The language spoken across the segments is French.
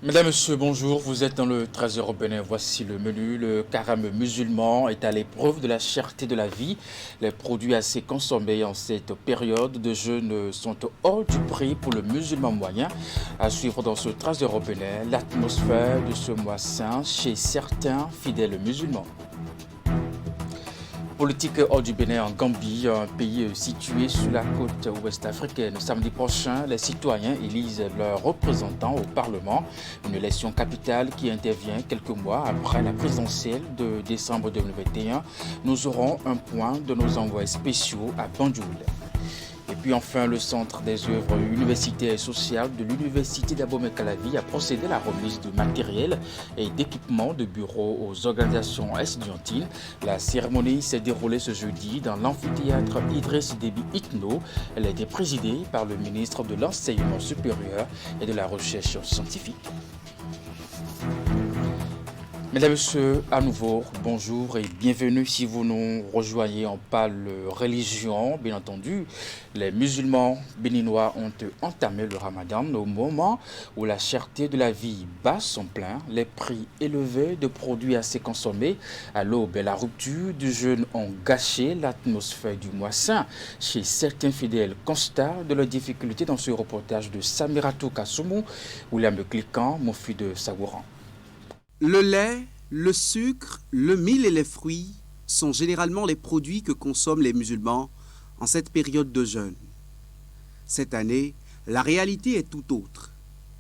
Mesdames, Messieurs, bonjour. Vous êtes dans le Trésor au Bénin. Voici le menu. Le carême musulman est à l'épreuve de la cherté de la vie. Les produits assez consommés en cette période de jeûne sont hors du prix pour le musulman moyen. À suivre dans ce Trésor au Bénin, l'atmosphère de ce mois saint chez certains fidèles musulmans. Politique hors du Bénin en Gambie, un pays situé sur la côte ouest africaine. Samedi prochain, les citoyens élisent leurs représentants au Parlement, une élection capitale qui intervient quelques mois après la présidentielle de décembre 2021. Nous aurons un point de nos envois spéciaux à Banjul. Et puis enfin, le Centre des œuvres universitaires et sociales de l'Université d'Abomey-Calavi a procédé à la remise de matériel et d'équipements de bureaux aux organisations estudiantines. La cérémonie s'est déroulée ce jeudi dans l'amphithéâtre Idriss Déby Itno. Elle a été présidée par le ministre de l'Enseignement supérieur et de la Recherche scientifique. Mesdames et Messieurs, à nouveau, bonjour et bienvenue si vous nous rejoignez. On parle religion, bien entendu. Les musulmans béninois ont entamé le ramadan au moment où la cherté de la vie bat son plein, les prix élevés de produits assez consommés à l'aube et la rupture du jeûne ont gâché l'atmosphère du mois saint. Chez certains fidèles, constat de leurs difficultés dans ce reportage de Samiratou Kassoumou, William Le Cliquant, Mofi de Sagouran. Le lait, le sucre, le mil et les fruits sont généralement les produits que consomment les musulmans en cette période de jeûne. Cette année, la réalité est tout autre.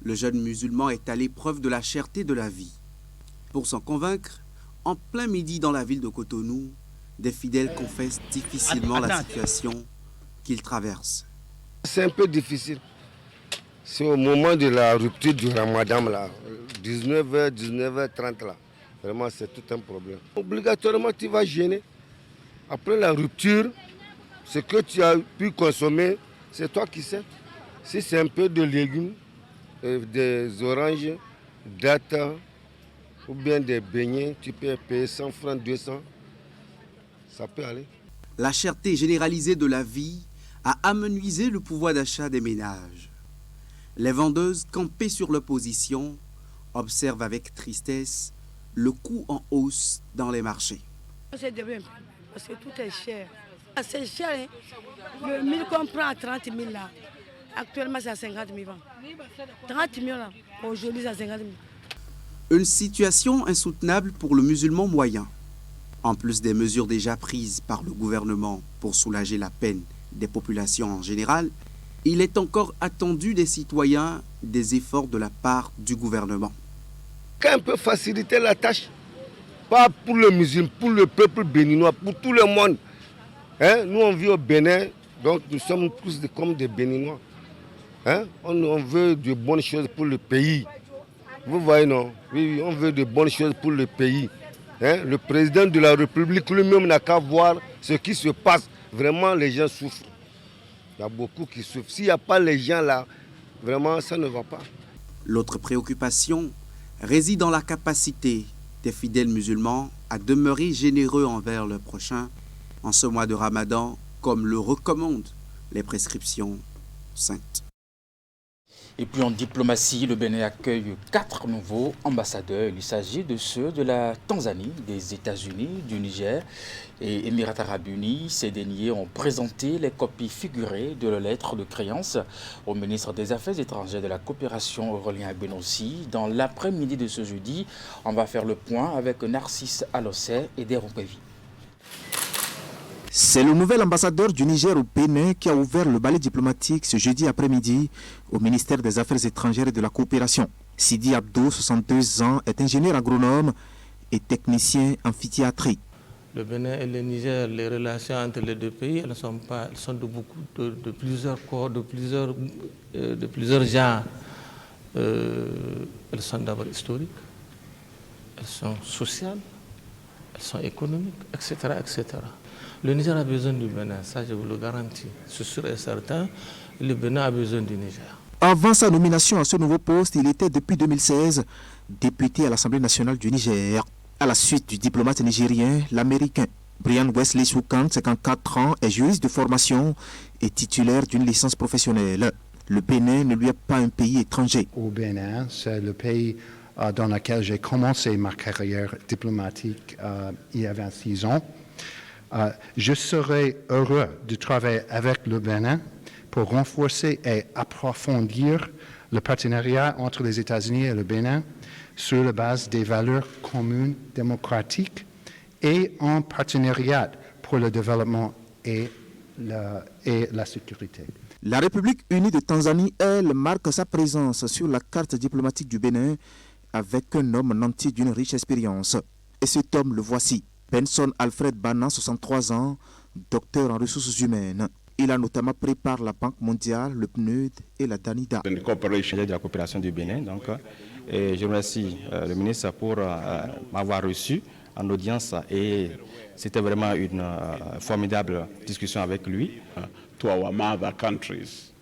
Le jeune musulman est à l'épreuve de la cherté de la vie. Pour s'en convaincre, en plein midi dans la ville de Cotonou, des fidèles confessent difficilement la situation qu'ils traversent. C'est un peu difficile. C'est au moment de la rupture du ramadan, là, 19h, 19h30, là. Vraiment, c'est tout un problème. Obligatoirement, tu vas gêner. Après la rupture, ce que tu as pu consommer, c'est toi qui sais. Si c'est un peu de légumes, des oranges, dattes, ou bien des beignets, tu peux payer 100 francs, 200. Ça peut aller. La cherté généralisée de la vie a amenuisé le pouvoir d'achat des ménages. Les vendeuses, campées sur leur position, observent avec tristesse le coût en hausse dans les marchés. C'est de même, parce que tout est cher. C'est cher, hein? Le 1000 qu'on prend à 30 000 là, actuellement c'est à 50 000 francs. 30 000 là, aujourd'hui c'est à 50 000. Une situation insoutenable pour le musulman moyen. En plus des mesures déjà prises par le gouvernement pour soulager la peine des populations en général, il est encore attendu des citoyens des efforts de la part du gouvernement. Quand on peut faciliter la tâche, pas pour le musulman, pour le peuple béninois, pour tout le monde. Hein? Nous on vit au Bénin, donc nous sommes tous comme des Béninois. Hein? On veut de bonnes choses pour le pays. Vous voyez, non? Oui, on veut de bonnes choses pour le pays. Hein? Le président de la République lui-même n'a qu'à voir ce qui se passe. Vraiment, les gens souffrent. Il y a beaucoup qui souffrent. S'il n'y a pas les gens là, vraiment, ça ne va pas. L'autre préoccupation réside dans la capacité des fidèles musulmans à demeurer généreux envers leurs prochains en ce mois de Ramadan, comme le recommandent les prescriptions saintes. Et puis en diplomatie, le Bénin accueille 4 nouveaux ambassadeurs. Il s'agit de ceux de la Tanzanie, des États-Unis, du Niger et Émirats arabes unis. Ces derniers ont présenté les copies figurées de leurs lettres de créance au ministre des Affaires étrangères de la coopération Aurélien Benossi. Dans l'après-midi de ce jeudi, on va faire le point avec Narcisse Alossé et Deron Pévi. C'est le nouvel ambassadeur du Niger au Bénin qui a ouvert le ballet diplomatique ce jeudi après-midi au ministère des Affaires étrangères et de la coopération. Sidi Abdo, 62 ans, est ingénieur agronome et technicien amphithéâtrique. Le Bénin et le Niger, les relations entre les deux pays, elles sont de plusieurs corps, de plusieurs genres. Elles sont d'abord historiques, elles sont sociales, elles sont économiques, etc., etc. Le Niger a besoin du Bénin, ça je vous le garantis. C'est sûr et certain, le Bénin a besoin du Niger. Avant sa nomination à ce nouveau poste, il était depuis 2016 député à l'Assemblée nationale du Niger. À la suite du diplomate nigérien, l'américain Brian Wesley Soukant, 54 ans, est juriste de formation et titulaire d'une licence professionnelle. Le Bénin ne lui est pas un pays étranger. Au Bénin, c'est le pays dans lequel j'ai commencé ma carrière diplomatique il y a 26 ans. Je serais heureux de travailler avec le Bénin pour renforcer et approfondir le partenariat entre les États-Unis et le Bénin sur la base des valeurs communes démocratiques et en partenariat pour le développement et la sécurité. La République unie de Tanzanie, elle, marque sa présence sur la carte diplomatique du Bénin avec un homme nanti d'une riche expérience. Et cet homme, le voici. Benson Alfred Bana, 63 ans, docteur en ressources humaines. Il a notamment préparé la Banque mondiale, le PNUD et la DANIDA. De la coopération du Bénin, donc, et je remercie le ministre pour m'avoir reçu en audience et c'était vraiment une formidable discussion avec lui.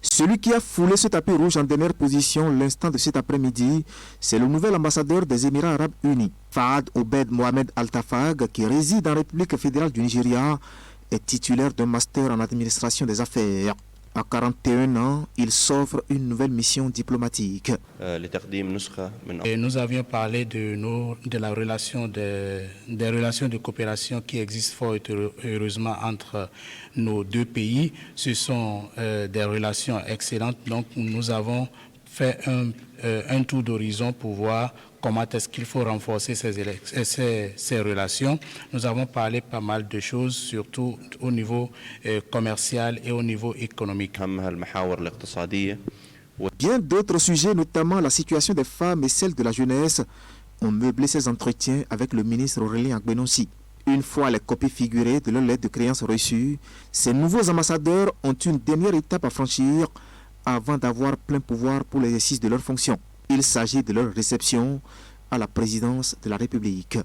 Celui qui a foulé ce tapis rouge en dernière position l'instant de cet après-midi, c'est le nouvel ambassadeur des Émirats arabes unis. Fahad Obed Mohamed Altafag, qui réside en République fédérale du Nigeria, est titulaire d'un master en administration des affaires. À 41 ans, il s'offre une nouvelle mission diplomatique. Et nous avions parlé de la relation des relations de coopération qui existent fort heureusement entre nos deux pays. Ce sont des relations excellentes. Donc nous avons fait un tour d'horizon pour voir comment est-ce qu'il faut renforcer ces relations. Nous avons parlé pas mal de choses, surtout au niveau commercial et au niveau économique. Bien d'autres sujets, notamment la situation des femmes et celle de la jeunesse, ont meublé ces entretiens avec le ministre Aurélien Agbenonsi. Une fois les copies figurées de leur lettre de créance reçue, ces nouveaux ambassadeurs ont une dernière étape à franchir avant d'avoir plein pouvoir pour l'exercice de leurs fonctions. Il s'agit de leur réception à la présidence de la République.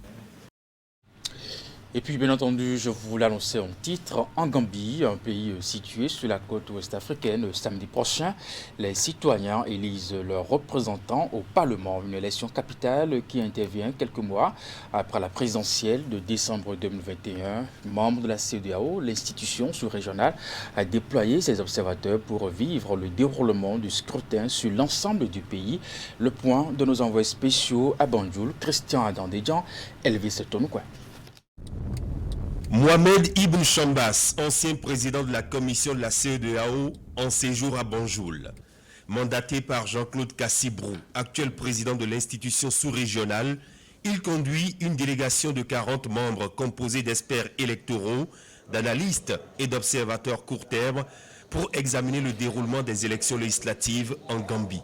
Et puis, bien entendu, je vous l'annonçais en titre, en Gambie, un pays situé sur la côte ouest africaine, samedi prochain, les citoyens élisent leurs représentants au Parlement, une élection capitale qui intervient quelques mois après la présidentielle de décembre 2021. Membre de la CEDEAO, l'institution sous-régionale a déployé ses observateurs pour vivre le déroulement du scrutin sur l'ensemble du pays. Le point de nos envoyés spéciaux à Banjul, Christian Adandédian, Elvis Tonoukoua. Mohamed Ibn Chambas, ancien président de la commission de la CEDEAO, en séjour à Banjul. Mandaté par Jean-Claude Cassibrou, actuel président de l'institution sous-régionale, il conduit une délégation de 40 membres composée d'experts électoraux, d'analystes et d'observateurs court terme pour examiner le déroulement des élections législatives en Gambie.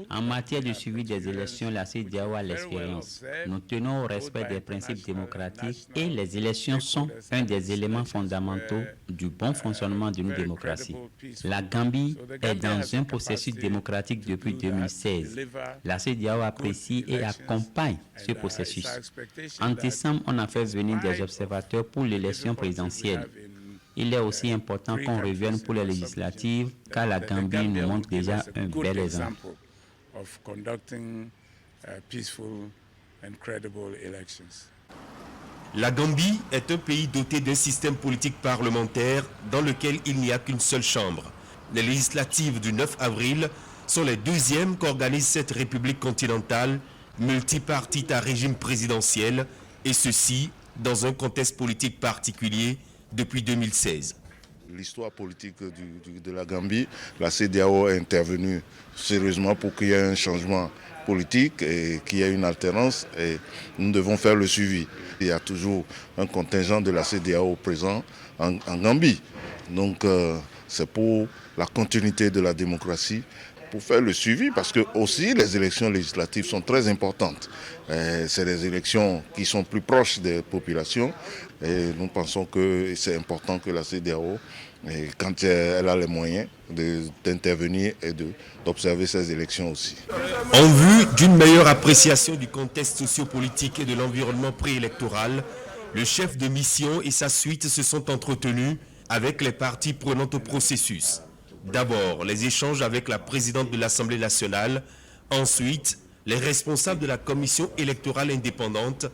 En matière de suivi des élections, la CEDEAO a l'expérience. Nous tenons au respect des principes démocratiques et les élections sont un des éléments fondamentaux du bon fonctionnement de nos démocraties. La Gambie est dans un processus démocratique depuis 2016. La CEDEAO apprécie et accompagne ce processus. En décembre, on a fait venir des observateurs pour l'élection présidentielle. Il est aussi important qu'on revienne pour les législatives, car la Gambie nous montre déjà un bel exemple. La Gambie est un pays doté d'un système politique parlementaire dans lequel il n'y a qu'une seule chambre. Les législatives du 9 avril sont les deuxièmes qu'organise cette république continentale, multipartite à régime présidentiel, et ceci dans un contexte politique particulier depuis 2016. L'histoire politique de la Gambie, la CEDEAO est intervenue sérieusement pour qu'il y ait un changement politique et qu'il y ait une alternance et nous devons faire le suivi. Il y a toujours un contingent de la CEDEAO présent en Gambie. Donc c'est pour la continuité de la démocratie, pour faire le suivi, parce que aussi les élections législatives sont très importantes. C'est des élections qui sont plus proches des populations et nous pensons que c'est important que la CEDEAO, quand elle a les moyens d'intervenir et d'observer ces élections aussi. En vue d'une meilleure appréciation du contexte sociopolitique et de l'environnement préélectoral, le chef de mission et sa suite se sont entretenus avec les parties prenantes au processus. D'abord, les échanges avec la présidente de l'Assemblée nationale, ensuite, les responsables de la commission électorale indépendante,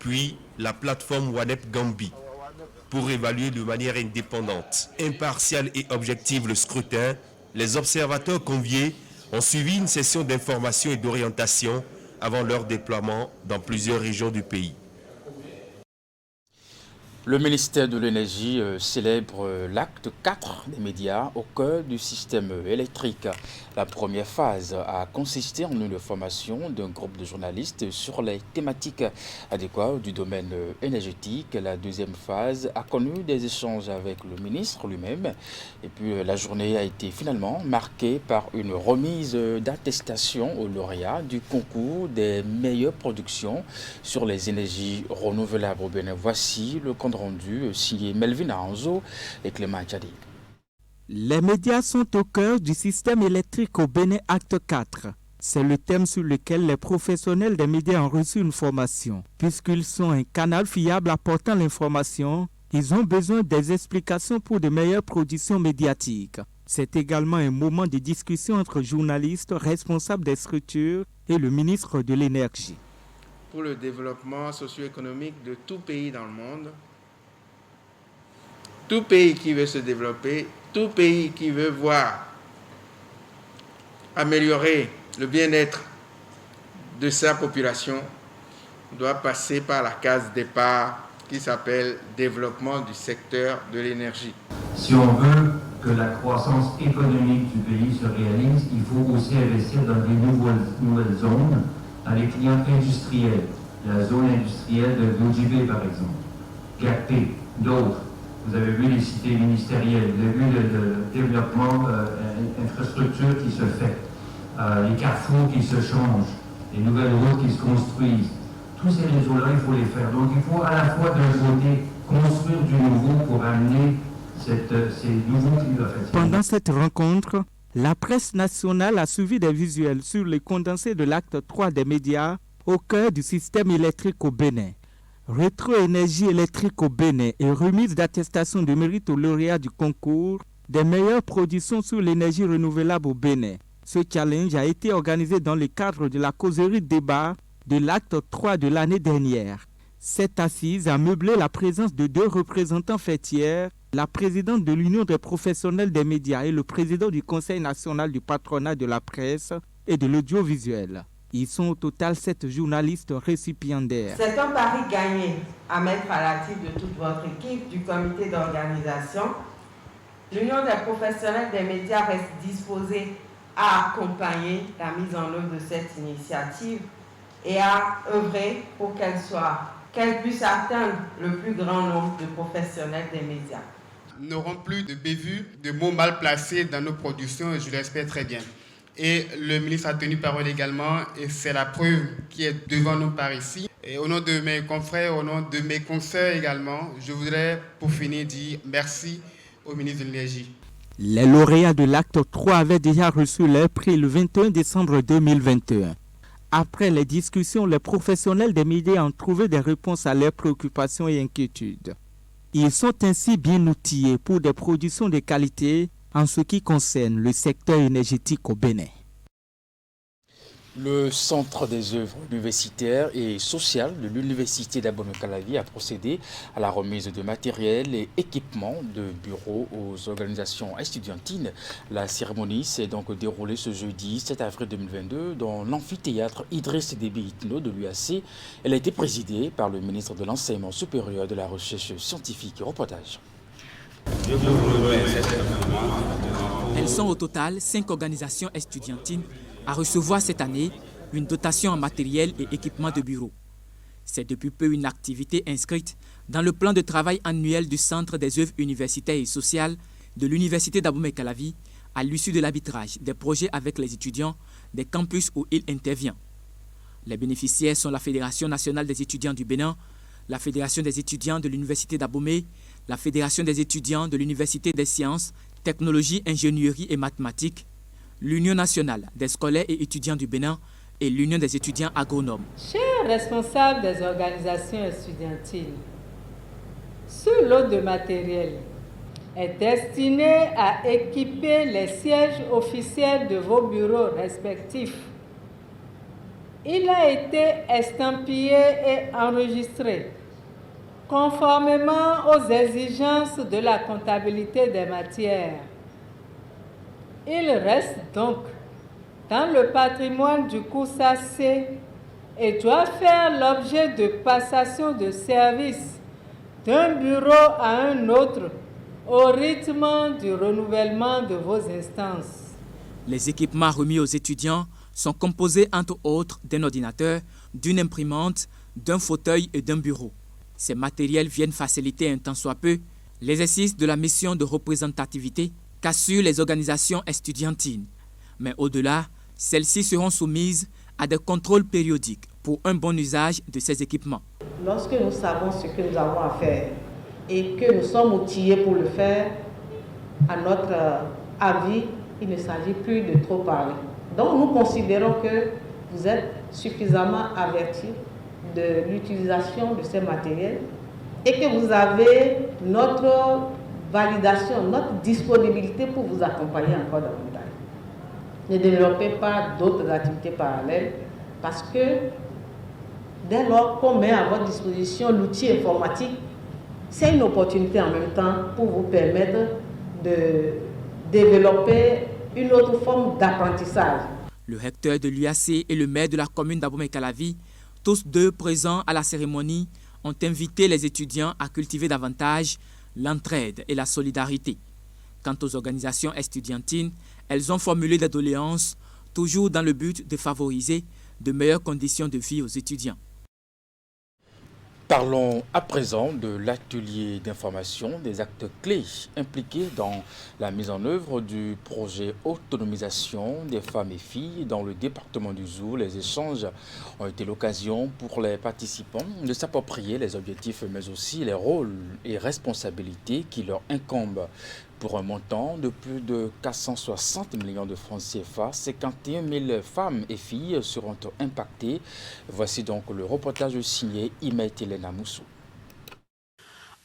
puis la plateforme WANEP Gambie. pour évaluer de manière indépendante, impartiale et objective le scrutin, les observateurs conviés ont suivi une session d'information et d'orientation avant leur déploiement dans plusieurs régions du pays. Le ministère de l'Énergie célèbre l'acte 4 des médias au cœur du système électrique. La première phase a consisté en une formation d'un groupe de journalistes sur les thématiques adéquates du domaine énergétique. La deuxième phase a connu des échanges avec le ministre lui-même. Et puis la journée a été finalement marquée par une remise d'attestation aux lauréats du concours des meilleures productions sur les énergies renouvelables au Bénin. Voici le compte rendu signé Melvin Anzo et Clément Tchadi. Les médias sont au cœur du système électrique au Bénin, acte 4. C'est le thème sur lequel les professionnels des médias ont reçu une formation. Puisqu'ils sont un canal fiable apportant l'information, ils ont besoin des explications pour de meilleures productions médiatiques. C'est également un moment de discussion entre journalistes, responsables des structures et le ministre de l'Énergie. Pour le développement socio-économique de tout pays dans le monde, tout pays qui veut se développer, tout pays qui veut voir améliorer le bien-être de sa population doit passer par la case départ qui s'appelle développement du secteur de l'énergie. Si on veut que la croissance économique du pays se réalise, il faut aussi investir dans des nouvelles zones, dans les clients industriels, la zone industrielle de Gojibé par exemple, Gapé, d'autres. Vous avez vu les cités ministérielles, vous avez vu le développement infrastructure qui se fait, les carrefours qui se changent, les nouvelles routes qui se construisent. Tous ces réseaux-là, il faut les faire. Donc il faut à la fois d'un côté construire du nouveau pour amener ces nouveaux clients. Pendant cette rencontre, la presse nationale a suivi des visuels sur les condensés de l'acte 3 des médias au cœur du système électrique au Bénin. Rétro-énergie électrique au Bénin et remise d'attestation de mérite aux lauréats du concours des meilleures productions sur l'énergie renouvelable au Bénin. Ce challenge a été organisé dans le cadre de la causerie débat de l'acte 3 de l'année dernière. Cette assise a meublé la présence de 2 représentants fêtières, la présidente de l'Union des professionnels des médias et le président du Conseil national du patronat de la presse et de l'audiovisuel. Ils sont au total 7 journalistes récipiendaires. C'est un pari gagné à mettre à l'actif de toute votre équipe du comité d'organisation. L'Union des professionnels des médias reste disposée à accompagner la mise en œuvre de cette initiative et à œuvrer pour qu'elle puisse atteindre le plus grand nombre de professionnels des médias. Nous n'aurons plus de bévues, de mots mal placés dans nos productions, et je l'espère très bien. Et le ministre a tenu parole également, et c'est la preuve qui est devant nous par ici. Et au nom de mes confrères, au nom de mes consoeurs également, je voudrais pour finir dire merci au ministre de l'Énergie. Les lauréats de l'acte 3 avaient déjà reçu leur prix le 21 décembre 2021. Après les discussions, les professionnels des médias ont trouvé des réponses à leurs préoccupations et inquiétudes. Ils sont ainsi bien outillés pour des productions de qualité en ce qui concerne le secteur énergétique au Bénin. Le Centre des œuvres universitaires et sociales de l'Université d'Abomey-Calavi a procédé à la remise de matériel et équipements de bureaux aux organisations estudiantines. La cérémonie s'est donc déroulée ce jeudi 7 avril 2022 dans l'amphithéâtre Idriss Déby Itno de l'UAC. Elle a été présidée par le ministre de l'Enseignement supérieur, de la Recherche scientifique et reportage. Elles sont au total 5 organisations estudiantines à recevoir cette année une dotation en matériel et équipement de bureau. C'est depuis peu une activité inscrite dans le plan de travail annuel du Centre des œuvres universitaires et sociales de l'Université d'Abomey-Calavi à l'issue de l'arbitrage des projets avec les étudiants des campus où il intervient. Les bénéficiaires sont la Fédération nationale des étudiants du Bénin, la Fédération des étudiants de l'Université d'Abomey, la Fédération des étudiants de l'Université des sciences, technologies, ingénierie et mathématiques, l'Union nationale des scolaires et étudiants du Bénin et l'Union des étudiants agronomes. Chers responsables des organisations estudiantines, ce lot de matériel est destiné à équiper les sièges officiels de vos bureaux respectifs. Il a été estampillé et enregistré conformément aux exigences de la comptabilité des matières. Il reste donc dans le patrimoine du COUSAC et doit faire l'objet de passation de service d'un bureau à un autre au rythme du renouvellement de vos instances. Les équipements remis aux étudiants sont composés entre autres d'un ordinateur, d'une imprimante, d'un fauteuil et d'un bureau. Ces matériels viennent faciliter un tant soit peu l'exercice de la mission de représentativité qu'assurent les organisations estudiantines. Mais au-delà, celles-ci seront soumises à des contrôles périodiques pour un bon usage de ces équipements. Lorsque nous savons ce que nous avons à faire et que nous sommes outillés pour le faire, à notre avis, il ne s'agit plus de trop parler. Donc nous considérons que vous êtes suffisamment avertis de l'utilisation de ces matériels et que vous avez notre validation, notre disponibilité pour vous accompagner encore davantage. Ne développez pas d'autres activités parallèles parce que dès lors qu'on met à votre disposition l'outil informatique, c'est une opportunité en même temps pour vous permettre de développer une autre forme d'apprentissage. Le recteur de l'UAC et le maire de la commune d'Abomey-Calavi, tous deux présents à la cérémonie, ont invité les étudiants à cultiver davantage l'entraide et la solidarité. Quant aux organisations estudiantines, elles ont formulé des doléances, toujours dans le but de favoriser de meilleures conditions de vie aux étudiants. Parlons à présent de l'atelier d'information des actes clés impliqués dans la mise en œuvre du projet autonomisation des femmes et filles dans le département du Zou. Les échanges ont été l'occasion pour les participants de s'approprier les objectifs mais aussi les rôles et responsabilités qui leur incombent. Pour un montant de plus de 460 millions de francs CFA, 51 000 femmes et filles seront impactées. Voici donc le reportage signé Imet Elena Moussou.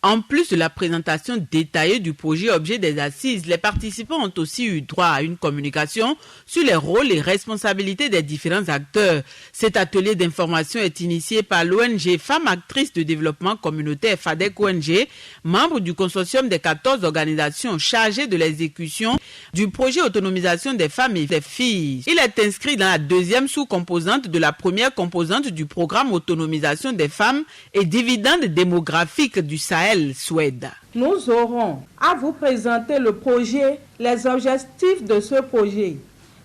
En plus de la présentation détaillée du projet objet des assises, les participants ont aussi eu droit à une communication sur les rôles et responsabilités des différents acteurs. Cet atelier d'information est initié par l'ONG Femmes Actrices de Développement Communautaire FADEC ONG, membre du consortium des 14 organisations chargées de l'exécution du projet autonomisation des femmes et des filles. Il est inscrit dans la deuxième sous-composante de la première composante du programme autonomisation des femmes et dividendes démographiques du Sahel. Suède. Nous aurons à vous présenter le projet, les objectifs de ce projet,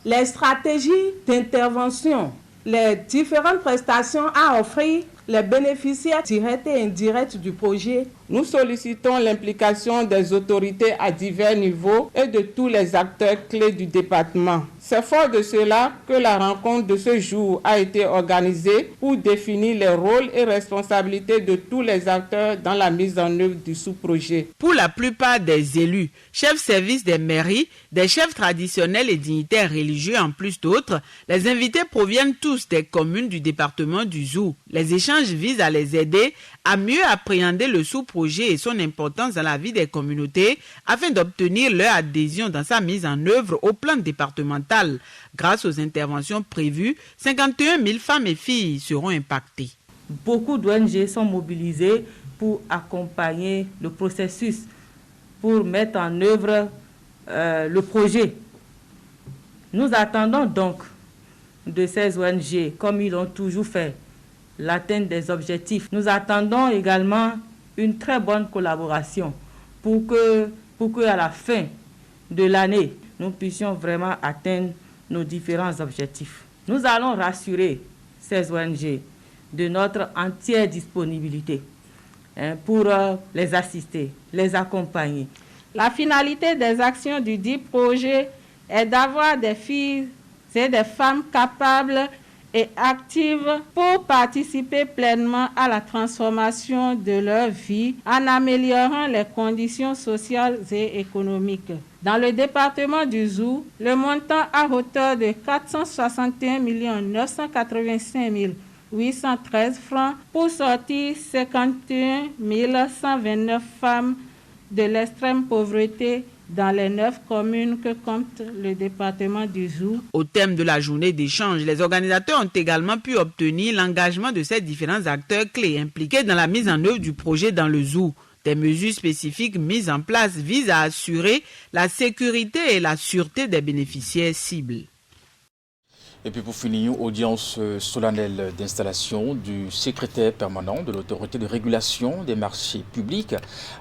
les stratégies d'intervention, les différentes prestations à offrir, les bénéficiaires directs et indirects du projet. Nous sollicitons l'implication des autorités à divers niveaux et de tous les acteurs clés du département. C'est fort de cela que la rencontre de ce jour a été organisée pour définir les rôles et responsabilités de tous les acteurs dans la mise en œuvre du sous-projet. Pour la plupart des élus, chefs services des mairies, des chefs traditionnels et dignitaires religieux en plus d'autres, les invités proviennent tous des communes du département du Zou. Les échanges visent à les aider à mieux appréhender le sous-projet et son importance dans la vie des communautés afin d'obtenir leur adhésion dans sa mise en œuvre au plan départemental. Grâce aux interventions prévues, 51 000 femmes et filles seront impactées. Beaucoup d'ONG sont mobilisées pour accompagner le processus, pour mettre en œuvre le projet. Nous attendons donc de ces ONG, comme ils l'ont toujours fait, l'atteinte des objectifs. Nous attendons également une très bonne collaboration pour que à la fin de l'année, nous puissions vraiment atteindre nos différents objectifs. Nous allons rassurer ces ONG de notre entière disponibilité pour les assister, les accompagner. La finalité des actions du dit projet est d'avoir des filles et des femmes capables et actives pour participer pleinement à la transformation de leur vie en améliorant les conditions sociales et économiques. Dans le département du Zou, le montant à hauteur de 461 985 813 francs pour sortir 51 129 femmes de l'extrême pauvreté dans les 9 communes que compte le département du Zou. Au thème de la journée d'échange, les organisateurs ont également pu obtenir l'engagement de ces différents acteurs clés impliqués dans la mise en œuvre du projet dans le Zou. Des mesures spécifiques mises en place visent à assurer la sécurité et la sûreté des bénéficiaires cibles. Et puis pour finir, audience solennelle d'installation du secrétaire permanent de l'autorité de régulation des marchés publics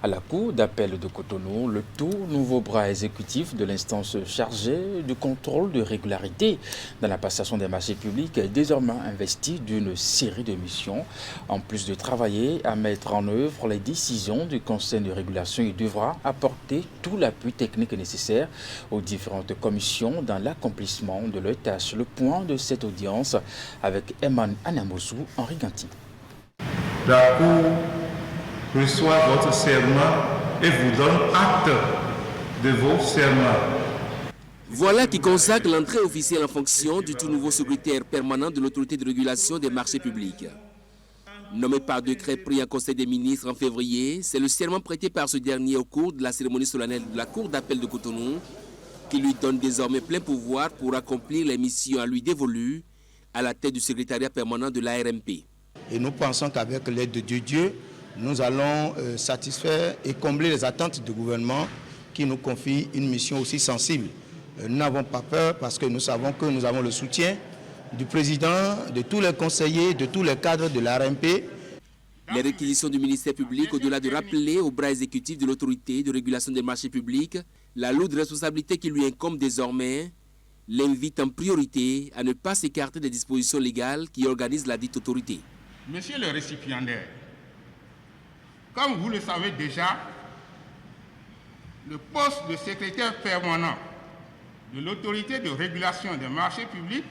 à la Cour d'appel de Cotonou, le tout nouveau bras exécutif de l'instance chargée du contrôle de régularité dans la passation des marchés publics est désormais investi d'une série de missions. En plus de travailler à mettre en œuvre les décisions du Conseil de régulation, il devra apporter tout l'appui technique nécessaire aux différentes commissions dans l'accomplissement de leurs tâches. Le point de cette audience avec Eman Anamosou, Henri Ganti. La Cour reçoit votre serment et vous donne acte de vos serments. Voilà qui consacre l'entrée officielle en fonction du tout nouveau secrétaire permanent de l'autorité de régulation des marchés publics. Nommé par décret pris en Conseil des ministres en février, c'est le serment prêté par ce dernier au cours de la cérémonie solennelle de la Cour d'appel de Cotonou qui lui donne désormais plein pouvoir pour accomplir les missions à lui dévolues à la tête du secrétariat permanent de l'ARMP. Et nous pensons qu'avec l'aide de Dieu, nous allons satisfaire et combler les attentes du gouvernement qui nous confie une mission aussi sensible. Nous n'avons pas peur parce que nous savons que nous avons le soutien du président, de tous les conseillers, de tous les cadres de l'ARMP. Les réquisitions du ministère public, au-delà de rappeler au bras exécutif de l'autorité de régulation des marchés publics la lourde responsabilité qui lui incombe désormais, l'invite en priorité à ne pas s'écarter des dispositions légales qui organisent la dite autorité. Monsieur le récipiendaire, comme vous le savez déjà, le poste de secrétaire permanent de l'autorité de régulation des marchés publics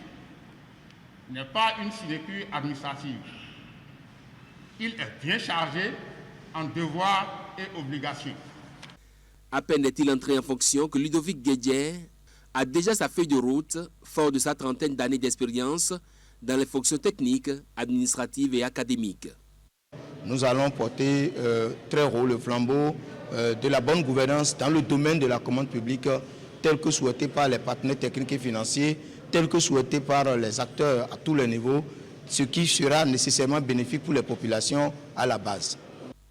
n'est pas une sinécure administrative. Il est bien chargé en devoirs et obligations. À peine est-il entré en fonction que Ludovic Guédier a déjà sa feuille de route, fort de sa trentaine d'années d'expérience dans les fonctions techniques, administratives et académiques. Nous allons porter très haut le flambeau de la bonne gouvernance dans le domaine de la commande publique, tel que souhaité par les partenaires techniques et financiers, tel que souhaité par les acteurs à tous les niveaux, ce qui sera nécessairement bénéfique pour les populations à la base.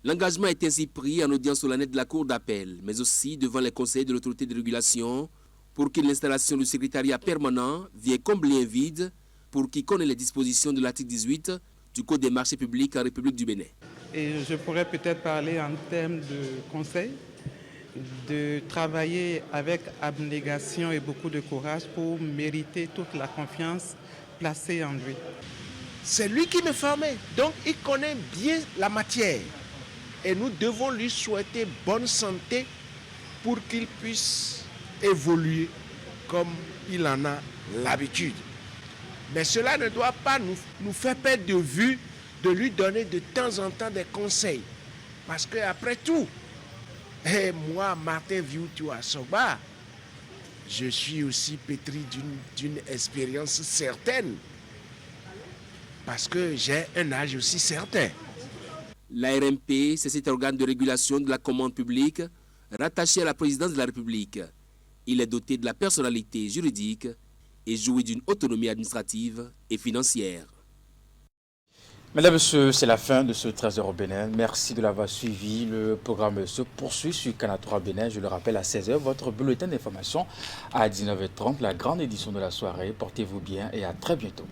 L'engagement est ainsi pris en audience solennelle de la Cour d'appel, mais aussi devant les conseillers de l'autorité de régulation, pour que l'installation du secrétariat permanent vienne combler un vide pour qui connaît les dispositions de l'article 18 du Code des marchés publics en République du Bénin. Et je pourrais peut-être parler en termes de conseil, de travailler avec abnégation et beaucoup de courage pour mériter toute la confiance placée en lui. C'est lui qui me formait, donc il connaît bien la matière. Et nous devons lui souhaiter bonne santé pour qu'il puisse évoluer comme il en a l'habitude. Mais cela ne doit pas nous faire perdre de vue de lui donner de temps en temps des conseils. Parce qu'après tout, moi, Martin Viutu Assoba, je suis aussi pétri d'une expérience certaine. Parce que j'ai un âge aussi certain. L'ARMP, c'est cet organe de régulation de la commande publique rattaché à la présidence de la République. Il est doté de la personnalité juridique et jouit d'une autonomie administrative et financière. Mesdames et messieurs, c'est la fin de ce 13h au Bénin. Merci de l'avoir suivi. Le programme se poursuit sur Canal 3 Bénin. Je le rappelle, à 16h, votre bulletin d'information à 19h30, la grande édition de la soirée. Portez-vous bien et à très bientôt.